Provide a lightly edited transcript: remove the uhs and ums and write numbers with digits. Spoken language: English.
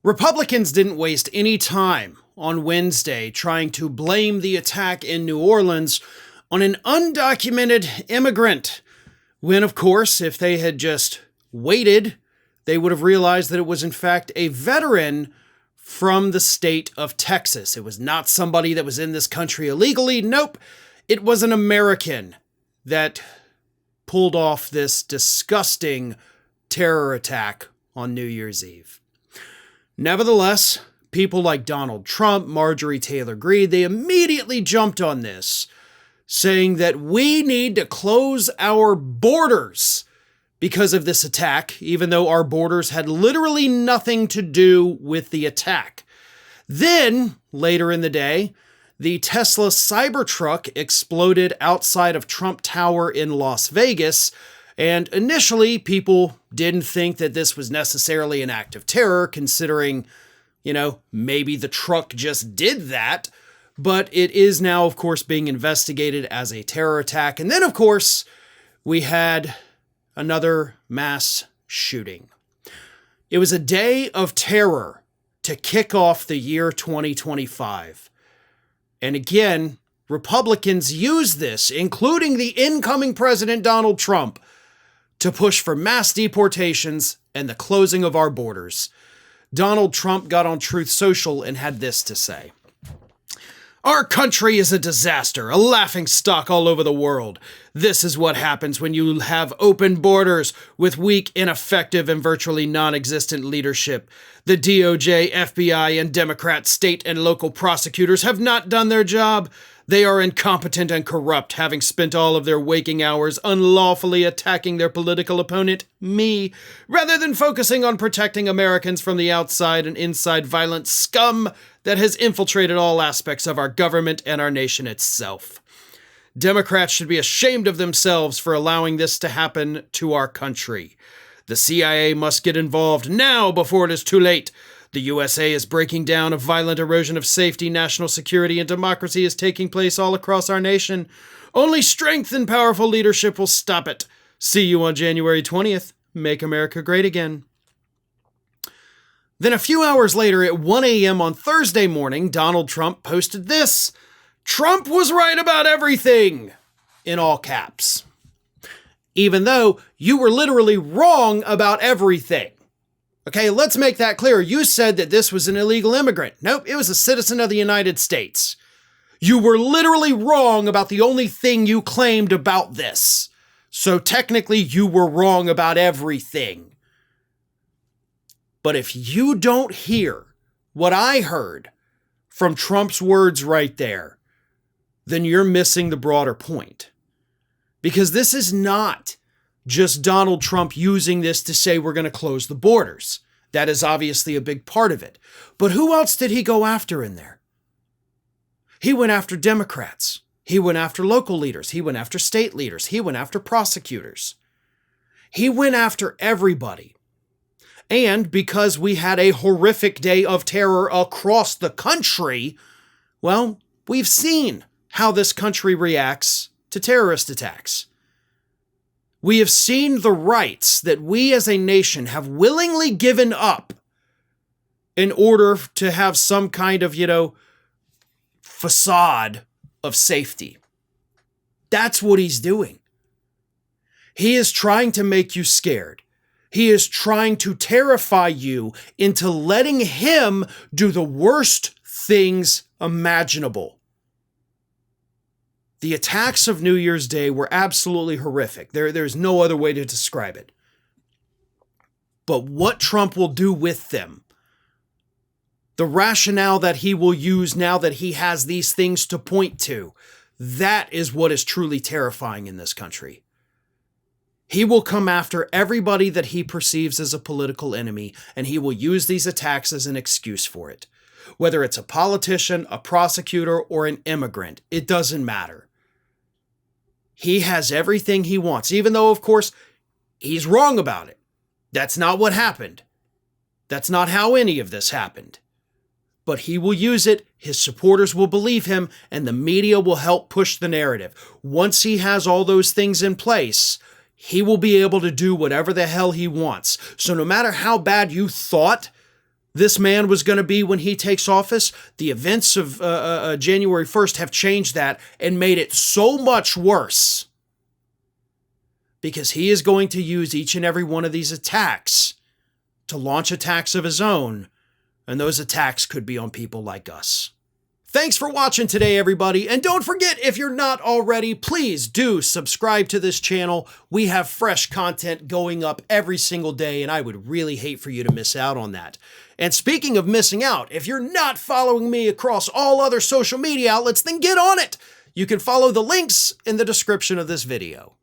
Republicans didn't waste any time on Wednesday trying to blame the attack in New Orleans on an undocumented immigrant, when, of course, if they had just waited, they would have realized that it was, in fact, a veteran from the state of Texas. It was not somebody that was in this country illegally. Nope, it was an American that pulled off this disgusting terror attack on New Year's Eve. Nevertheless, people like Donald Trump, Marjorie Taylor Greene, they immediately jumped on this, saying that we need to close our borders because of this attack, even though our borders had literally nothing to do with the attack. Then, later in the day, the Tesla Cybertruck exploded outside of Trump Tower in Las Vegas, and initially people didn't think that this was necessarily an act of terror, considering, maybe the truck just did that. But it is now, of course, being investigated as a terror attack. And then, of course, we had another mass shooting. It was a day of terror to kick off the year 2025. And again, Republicans used this, including the incoming president Donald Trump, to push for mass deportations and the closing of our borders. Donald Trump got on Truth Social and had this to say. Our country is a disaster, a laughingstock all over the world. This is what happens when you have open borders with weak, ineffective, and virtually non-existent leadership. The DOJ, FBI, and Democrat state and local prosecutors have not done their job. They are incompetent and corrupt, having spent all of their waking hours unlawfully attacking their political opponent, me, rather than focusing on protecting Americans from the outside and inside violent scum that has infiltrated all aspects of our government and our nation itself. Democrats should be ashamed of themselves for allowing this to happen to our country. The CIA must get involved now before it is too late. The USA is breaking down. A violent erosion of safety, national security, and democracy is taking place all across our nation. Only strength and powerful leadership will stop it. See you on January 20th. Make America great again. Then a few hours later at 1 a.m. on Thursday morning, Donald Trump posted this. Trump was right about everything, in all caps. Even though you were literally wrong about everything. Okay, let's make that clear. You said that this was an illegal immigrant. Nope, it was a citizen of the United States. You were literally wrong about the only thing you claimed about this. So technically, you were wrong about everything. But if you don't hear what I heard from Trump's words right there, then you're missing the broader point. Because this is not just Donald Trump using this to say we're going to close the borders. That is obviously a big part of it. But who else did he go after in there? He went after Democrats. He went after local leaders. He went after state leaders. He went after prosecutors. He went after everybody. And because we had a horrific day of terror across the country, well, we've seen how this country reacts to terrorist attacks. We have seen the rights that we as a nation have willingly given up in order to have some kind of, facade of safety. That's what he's doing. He is trying to make you scared. He is trying to terrify you into letting him do the worst things imaginable. The attacks of New Year's Day were absolutely horrific. There's no other way to describe it. But what Trump will do with them, the rationale that he will use now that he has these things to point to, that is what is truly terrifying in this country. He will come after everybody that he perceives as a political enemy, and he will use these attacks as an excuse for it. Whether it's a politician, a prosecutor, or an immigrant, it doesn't matter. He has everything he wants, even though, of course, he's wrong about it. That's not what happened. That's not how any of this happened. But he will use it, his supporters will believe him, and the media will help push the narrative. Once he has all those things in place, he will be able to do whatever the hell he wants. So no matter how bad you thought this man was going to be when he takes office, the events of January 1st have changed that and made it so much worse. Because he is going to use each and every one of these attacks to launch attacks of his own, and those attacks could be on people like us. Thanks for watching today, everybody, and don't forget, if you're not already, please do subscribe to this channel. We have fresh content going up every single day, and I would really hate for you to miss out on that. And speaking of missing out, if you're not following me across all other social media outlets, then get on it. You can follow the links in the description of this video.